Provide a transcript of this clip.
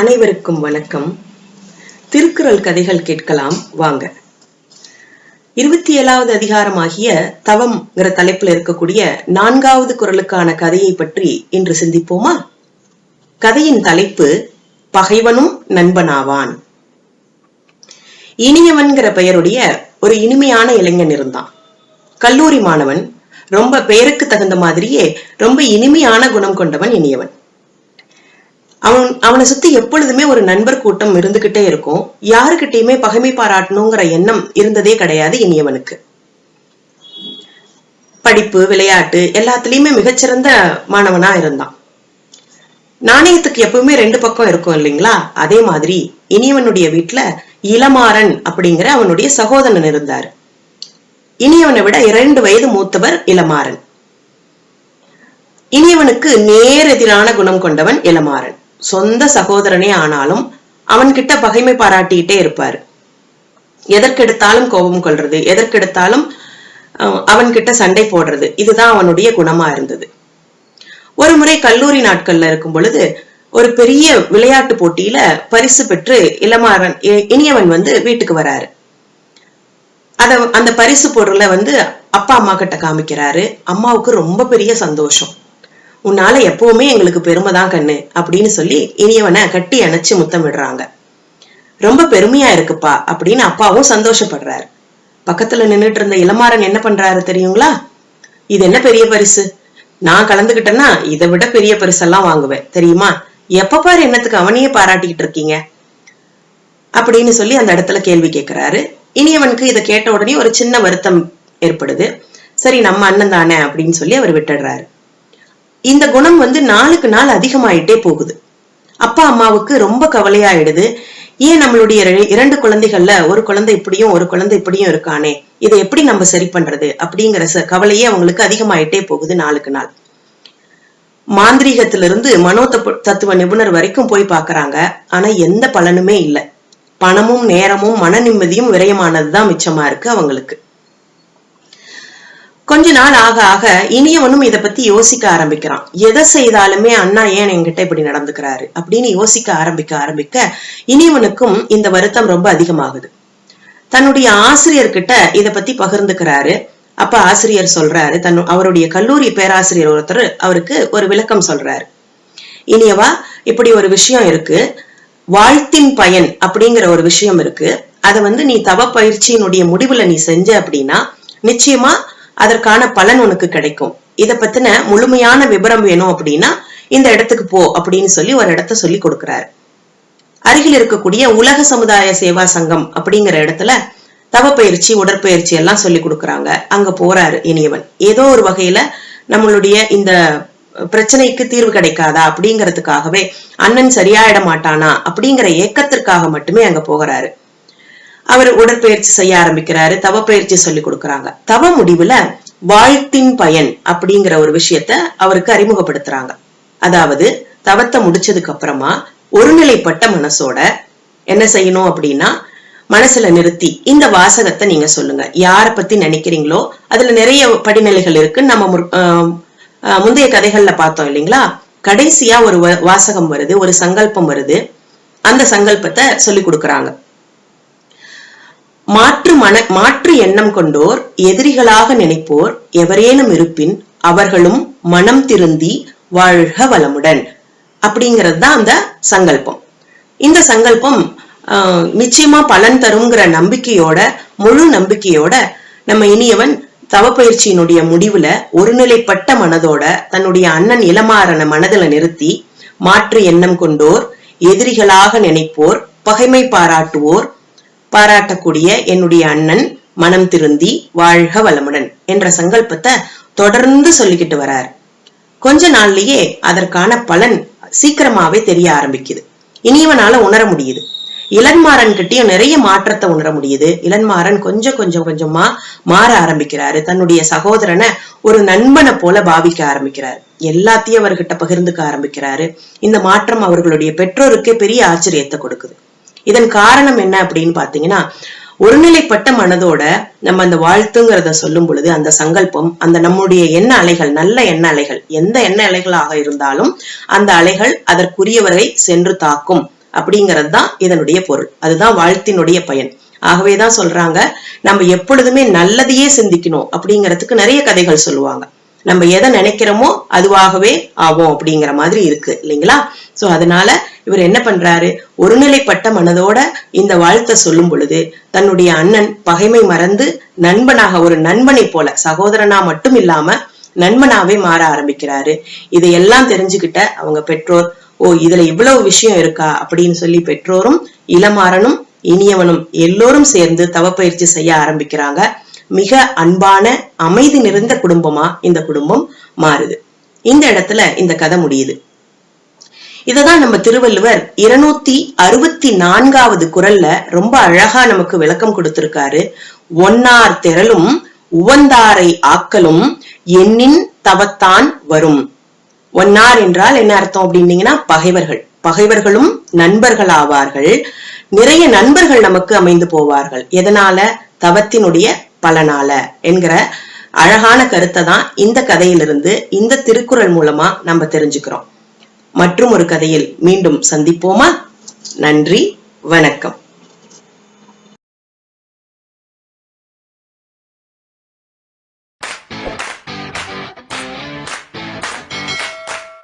அனைவருக்கும் வணக்கம். திருக்குறள் கதைகள் கேட்கலாம் வாங்க. 27வது அதிகாரமாகிய தவம்ங்கிற தலைப்புல இருக்கக்கூடிய 4வது குறளுக்கான கதையை பற்றி இன்று சிந்திப்போமா? கதையின் தலைப்பு பகைவனும் நண்பனாவான். இனியவன்கிற பெயருடைய ஒரு இனிமையான இளைஞன் இருந்தான். கல்லூரி மாணவன். ரொம்ப பெயருக்கு தகுந்த மாதிரியே ரொம்ப இனிமையான குணம் கொண்டவன் இனியவன். அவனை சுத்தி எப்பொழுதுமே ஒரு நண்பர் கூட்டம் இருந்துகிட்டே இருக்கும். யாருக்கிட்டையுமே பகைமை பாராட்டணுங்கிற எண்ணம் இருந்ததே கிடையாது இனியவனுக்கு. படிப்பு, விளையாட்டு எல்லாத்துலயுமே மிகச்சிறந்த மாணவனா இருந்தான். நாணயத்துக்கு எப்பவுமே 2 பக்கம் இருக்கும் இல்லைங்களா? அதே மாதிரி இனியவனுடைய வீட்டுல இளமாறன் அப்படிங்கிற அவனுடைய சகோதரன் இருந்தாரு. இனியவனை விட 2 வயது மூத்தவர் இளமாறன். இனியவனுக்கு நேர் எதிரான குணம் கொண்டவன் இளமாறன். சொந்த சகோதரனே ஆனாலும் அவன்கிட்ட பகைமை பாராட்டிக்கிட்டே இருப்பாரு. எதற்கெடுத்தாலும் கோபம் கொள்றது, எதற்கெடுத்தாலும் அவன்கிட்ட சண்டை போடுறது, இதுதான் அவனுடைய குணமா இருந்தது. ஒரு முறை கல்லூரி நாட்கள்ல இருக்கும் பொழுது ஒரு பெரிய விளையாட்டு போட்டியில பரிசு பெற்று இனியவன் வீட்டுக்கு வராரு. அந்த பரிசு பொருளை அப்பா அம்மா கிட்ட காமிக்கிறாரு. அம்மாவுக்கு ரொம்ப பெரிய சந்தோஷம். உன்னால எப்பவுமே எங்களுக்கு பெருமைதான் கண்ணு அப்படின்னு சொல்லி இனியவனை கட்டி அணைச்சு முத்தம் விடுறாங்க. ரொம்ப பெருமையா இருக்குப்பா அப்படின்னு அப்பாவும் சந்தோஷப்படுறாரு. பக்கத்துல நின்றுட்டு இருந்த இளமாறன் என்ன பண்றாரு தெரியுங்களா? இது என்ன பெரிய பரிசு, நான் கலந்துகிட்டேன்னா இதை விட பெரிய பரிசெல்லாம் வாங்குவேன் தெரியுமா, எப்ப பாரு என்னத்துக்கு அவனையே பாராட்டிக்கிட்டு இருக்கீங்க அப்படின்னு சொல்லி அந்த இடத்துல கேள்வி கேட்கிறாரு. இனியவனுக்கு இதை கேட்ட உடனே ஒரு சின்ன வருத்தம் ஏற்படுது. சரி, நம்ம அண்ணன் தானே அப்படின்னு சொல்லி அவர் விட்டுடுறாரு. இந்த குணம் நாளுக்கு நாள் அதிகமாயிட்டே போகுது. அப்பா அம்மாவுக்கு ரொம்ப கவலையாயிடுது. ஏன் நம்மளுடைய 2 குழந்தைகள்ல ஒரு குழந்தை இப்படியும் ஒரு குழந்தை இப்படியும் இருக்கானே, இதை எப்படி நம்ம சரி பண்றது அப்படிங்கிற கவலையே அவங்களுக்கு அதிகமாயிட்டே போகுது நாளுக்கு நாள். மாந்திரீகத்திலிருந்து மனோ தத்துவ நிபுணர் வரைக்கும் போய் பாக்குறாங்க. ஆனா எந்த பலனுமே இல்லை. பணமும் நேரமும் மன நிம்மதியும் விரயமானதுதான் மிச்சமா இருக்கு அவங்களுக்கு. கொஞ்ச நாள் ஆக ஆக இனியவனும் இதை பத்தி யோசிக்க ஆரம்பிக்கிறான். எதை செய்தாலுமே அண்ணா ஏன் என்கிட்ட இப்படி நடந்துக்கிறாரு அப்படின்னு யோசிக்க ஆரம்பிக்க இனியவனுக்கும் இந்த வருத்தம் ரொம்ப அதிகமாகுது. தன்னுடைய ஆசிரியர்கிட்ட இதை பத்தி பகிர்ந்துக்கிறாரு. அப்ப ஆசிரியர் சொல்றாரு, அவருடைய கல்லூரி பேராசிரியர் ஒருத்தர் அவருக்கு ஒரு விளக்கம் சொல்றாரு. இனியவா, இப்படி ஒரு விஷயம் இருக்கு, வாழ்த்தின் பயன் அப்படிங்கிற ஒரு விஷயம் இருக்கு. அதை நீ தவ பயிற்சியினுடைய முடிவுல நீ செஞ்ச அப்படின்னா நிச்சயமா அதற்கான பலன் உனக்கு கிடைக்கும். இத பத்தின முழுமையான விபரம் வேணும் அப்படின்னா இந்த இடத்துக்கு போ அப்படின்னு சொல்லி ஒரு இடத்த சொல்லி கொடுக்கிறாரு. அருகில் இருக்கக்கூடிய உலக சமுதாய சேவா சங்கம் அப்படிங்கிற இடத்துல தவ பயிற்சி, உடற்பயிற்சி எல்லாம் சொல்லி கொடுக்கறாங்க. அங்க போறாரு இனியவன். ஏதோ ஒரு வகையில நம்மளுடைய இந்த பிரச்சனைக்கு தீர்வு கிடைக்காதா அப்படிங்கறதுக்காகவே, அண்ணன் சரியாயிட மாட்டானா அப்படிங்கிற ஏக்கத்திற்காக மட்டுமே அங்க போகிறாரு. அவர் உடற்பயிற்சி செய்ய ஆரம்பிக்கிறாரு. தவ பயிற்சி சொல்லி கொடுக்கறாங்க. தவ முடிவுல வாழ்த்தின் பயன் அப்படிங்கிற ஒரு விஷயத்த அவருக்கு அறிமுகப்படுத்துறாங்க. அதாவது தவத்தை முடிச்சதுக்கு அப்புறமா ஒருநிலைப்பட்ட மனசோட என்ன செய்யணும் அப்படின்னா, மனசுல நிறுத்தி இந்த வாசகத்தை நீங்க சொல்லுங்க. யார பத்தி நினைக்கிறீங்களோ அதுல நிறைய படிநிலைகள் இருக்கு. நம்ம முந்தைய கதைகள்ல பார்த்தோம் இல்லைங்களா? கடைசியா ஒரு வாசகம் வருது, ஒரு சங்கல்பம் வருது. அந்த சங்கல்பத்தை சொல்லி கொடுக்கறாங்க. மாற்று எண்ணம் கொண்டோர் எதிரிகளாக நினைப்போர் எவரேனும் இருப்பின் அவர்களும் மனம் திருந்தி வாழ்க வளமுடன் அப்படிங்கிறது தான் அந்த சங்கல்பம். இந்த சங்கல்பம் நிச்சயமா பலன் தருங்கிற நம்பிக்கையோட, முழு நம்பிக்கையோட நம்ம இனியவன் தவ பயிற்சியினுடைய முடிவுல ஒருநிலைப்பட்ட மனதோட தன்னுடைய அண்ணன் இளமாறனை மனதில நிறுத்தி, மாற்று எண்ணம் கொண்டோர் எதிரிகளாக நினைப்போர் பகைமை பாராட்டக்கூடிய என்னுடைய அண்ணன் மனம் திருந்தி வாழ்க வளமுடன் என்ற சங்கல்பத்தை தொடர்ந்து சொல்லிக்கிட்டு வரார். கொஞ்ச நாள்லயே அதற்கான பலன் சீக்கிரமாவே தெரிய ஆரம்பிக்குது. இனியவனால உணர முடியுது. இளன்மாறன் கிட்டயும் நிறைய மாற்றத்தை உணர முடியுது. இளன்மாறன் கொஞ்சமா மாற ஆரம்பிக்கிறாரு. தன்னுடைய சகோதரனை ஒரு நண்பனை போல பாவிக்க ஆரம்பிக்கிறாரு. எல்லாத்தையும் அவர்கிட்ட பகிர்ந்துக்க ஆரம்பிக்கிறாரு. இந்த மாற்றம் அவர்களுடைய பெற்றோருக்கே பெரிய ஆச்சரியத்தை கொடுக்குது. இதன் காரணம் என்ன அப்படின்னு பாத்தீங்கன்னா, ஒருநிலைப்பட்ட மனதோட நம்ம அந்த வாழ்த்துங்கிறத சொல்லும் பொழுது அந்த சங்கல்பம், அந்த நம்முடைய எண்ண அலைகள், நல்ல எண்ண அலைகள், எந்த எண்ண அலைகளாக இருந்தாலும் அந்த அலைகள் அதற்குரியவரை சென்று தாக்கும் அப்படிங்கிறது தான் இதனுடைய பொருள். அதுதான் வாழ்த்தினுடைய பயன். ஆகவேதான் சொல்றாங்க, நம்ம எப்பொழுதுமே நல்லதையே சிந்திக்கணும் அப்படிங்கிறதுக்கு நிறைய கதைகள் சொல்லுவாங்க. நம்ம எதை நினைக்கிறோமோ அதுவாகவே ஆகும் அப்படிங்கிற மாதிரி இருக்கு இல்லைங்களா? சோ அதனால இவர் என்ன பண்றாரு, ஒருநிலைப்பட்ட மனதோட இந்த வாழ்த்தை சொல்லும் பொழுது தன்னுடைய அண்ணன் பகைமை மறந்து நண்பனாக, ஒரு நண்பனை போல, சகோதரனா மட்டும் இல்லாம நண்பனாவே மாற ஆரம்பிக்கிறாரு. இதையெல்லாம் தெரிஞ்சுக்கிட்ட அவங்க பெற்றோர், ஓ இதுல இவ்வளவு விஷயம் இருக்கா அப்படின்னு சொல்லி பெற்றோரும் இளமாறனும் இனியவனும் எல்லோரும் சேர்ந்து தவப்பயிற்சி செய்ய ஆரம்பிக்கிறாங்க. மிக அன்பான அமைதி நிறைந்த குடும்பமா இந்த குடும்பம் மாறுது. இந்த இடத்துல இந்த கதை முடியுது. இததான் நம்ம திருவள்ளுவர் 264வது குறள்ல ரொம்ப அழகா நமக்கு விளக்கம் கொடுத்திருக்காரு. ஒன்னார் திரளும் உவந்தாரை ஆக்கலும் எண்ணின் தவத்தான் வரும். ஒன்னார் என்றால் என்ன அர்த்தம் அப்படின்னீங்கன்னா பகைவர்கள். பகைவர்களும் நண்பர்கள் ஆவார்கள். நிறைய நண்பர்கள் நமக்கு அமைந்து போவார்கள். எதனால? தவத்தினுடைய பலனால என்கிற அழகான கருத்தை தான் இந்த கதையிலிருந்து, இந்த திருக்குறள் மூலமா நம்ம தெரிஞ்சுக்கிறோம். மற்றும் ஒரு கதையில் மீண்டும் சந்திப்போமா? நன்றி, வணக்கம்.